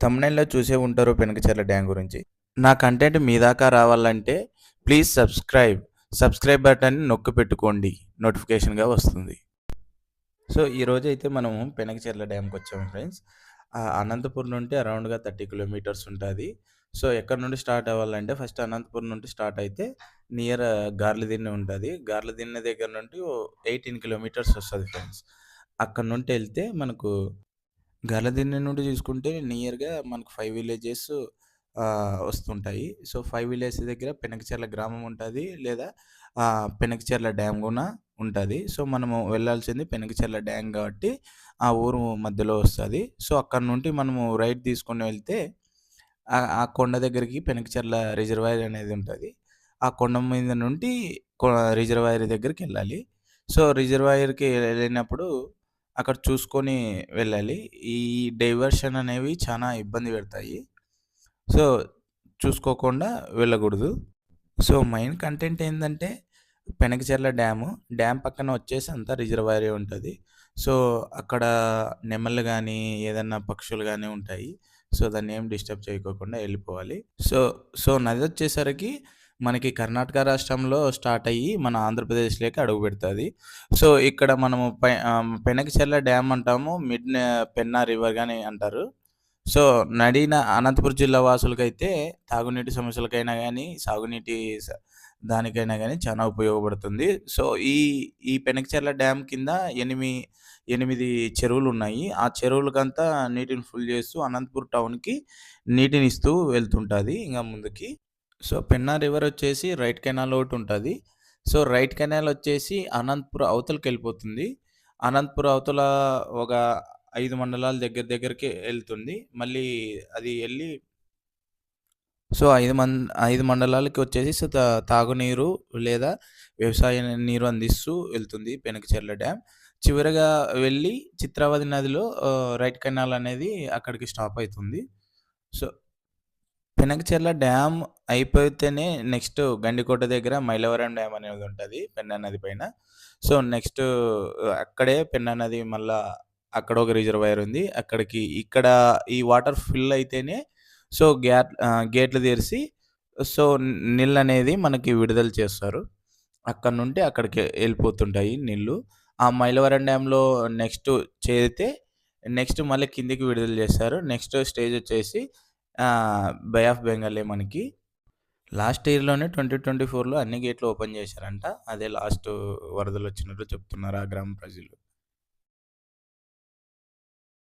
థంబ్‌నెయిల్‌లో చూసే ఉంటారు పెనకచెర్ల డ్యామ్ గురించి. నా కంటెంట్ మీ దాకా రావాలంటే ప్లీజ్ సబ్స్క్రైబ్. సబ్స్క్రైబ్ బటన్‌ని నొక్కిపెట్టుకోండి. నోటిఫికేషన్‌గా వస్తుంది. సో, ఈరోజైతే మనము పెనకచెర్ల డ్యామ్‌కొచ్చాము ఫ్రెండ్స్. అనంతపూర్ నుండి అరౌండ్‌గా 30 కిలోమీటర్స్ ఉంటాది. సో, ఎక్కడి నుండి స్టార్ట్ అవ్వాలంటే ఫస్ట్ అనంతపురం నుండి స్టార్ట్ అయితే నియర్ గార్లదిన్నె ఉంటది. గార్లదిన్నె దగ్గర నుండి 18 కిలోమీటర్స్ వస్తది ఫ్రెండ్స్. అక్కడి నుండి ఎళ్తే మనకు గార్లదిన్నె నుండి చూసుకుంటే నియర్‌గా మనకు 5 విలేజెస్ వస్తుంటాయి. సో, 5 విలేజెస్ దగ్గర పెనకచెర్ల గ్రామం ఉంటది. లేదా పెనకచెర్ల డ్యామ్ గూడా ఉంటది. సో, మనము వెళ్ళాల్సింది పెనకచెర్ల డ్యామ్ కాబట్టి ఆ ఊరు మధ్యలో వస్తది. సో, అక్కడి నుండి మనము రైట్ తీసుకొని వెళ్తే ఆ కొండ దగ్గరికి పెనకచెర్ల రిజర్వాయర్ అనేది ఉంటది. ఆ కొండ మీద నుండి కొ రిజర్వాయర్ దగ్గరికెళ్ళాలి. సో, రిజర్వాయర్‌కి వెళ్ళినప్పుడు అక్కడ చూసుకొని వెళ్ళాలి. ఈ డైవర్షన్ అనేవి చాలా ఇబ్బంది పెడతాయి. సో, చూసుకోకుండా వెళ్ళకూడదు. సో, మెయిన్ కంటెంట్ ఏందంటే పెనకచెర్ల డ్యాము. డ్యామ్ పక్కన వచ్చేసి అంతా రిజర్వాయరే ఉంటది. సో, అక్కడ నెమళ్ళు గానీ, ఏదన్నా పక్షులు గానీ ఉంటాయి. సో, దాన్నేం డిస్టర్బ్ చేయకోకుండా వెళ్ళిపోవాలి. సో, నదొచ్చేసరికి మనకి కర్ణాటక రాష్ట్రంలో స్టార్ట్ అయ్యి మన ఆంధ్రప్రదేశ్‌లోకి అడుగుపెడతది. సో, ఇక్కడ మనము పెనకచెర్ల డ్యామ్ అంటాము. పెన్నా రివర్ గాని అంటారు. సో, నడిన అనంతపురం జిల్లా వాసులకైతే తాగునీటి సమస్యలకైనా గానీ, సాగునీటి స దానికైనా గానీ చాలా ఉపయోగపడుతుంది. సో, ఈ ఈ పెనకచెర్ల డ్యామ్ కింద 8 చెరువులున్నాయి. ఆ చెరువులకంతా నీటిని ఫుల్ చేస్తూ అనంతపూర్ టౌన్‌కి నీటినిస్తూ వెళ్తుంటది ఇంగ ముందుకి. సో, పెన్నా రివర్ వచ్చేసి రైట్ కెనాల్ ఒకటుంటది. సో, రైట్ కెనాల్ వచ్చేసి అనంతపురం అవతలకెళ్ళిపోతుంది. అనంతపురం అవతల ఒక 5 మండలాల దగ్గరికి ఎళ్తుంది. మళ్ళీ అది ఎళ్లి సో, 5 మండలాలకి వచ్చేసి సో, తాగునీరు లేదా వ్యవసాయ నీరు అందిస్తూ వెళ్తుంది పెనకచెర్ల డ్యామ్. చివరగా వెళ్ళి చిత్రావతి నదిలో రైట్ కెనాల్ అనేది అక్కడికి స్టాప్ అయితుంది. So, Penakacherla dam అయిపోతేనే next Gandikota దగ్గర మైలవరం డ్యామ్ అనేది ఉంటది పెన్నా నది పైన. సో, నెక్స్ట్ అక్కడే పెన్నా నది మళ్ళా అక్కడ ఒక రిజర్వాయర్ ఉంది. ఇక్కడ ఈ వాటర్ ఫిల్ అయితేనే సో, గేట్లు తెరిసి సో, నీళ్ళనేది మనకి విడుదల చేస్తారు. అక్కడి నుండి అక్కడికి ఎళ్ళిపోతుంటాయి నీళ్ళు. ఆ మైలవరం డ్యామ్‌లో నెక్స్ట్ చేరితే నెక్స్ట్ మళ్ళీ కిందకి విడుదల చేస్తారు. నెక్స్ట్ స్టేజ్ వచ్చేసి బే ఆఫ్ బెంగాలే మనకి. లాస్ట్ ఇయర్‌లోనే 2024లో అన్ని గేట్లు ఓపెన్ చేశారంట. అదే లాస్ట్ వరదలొచ్చినట్టు చెప్తున్నారు ఆ గ్రామ ప్రజలు.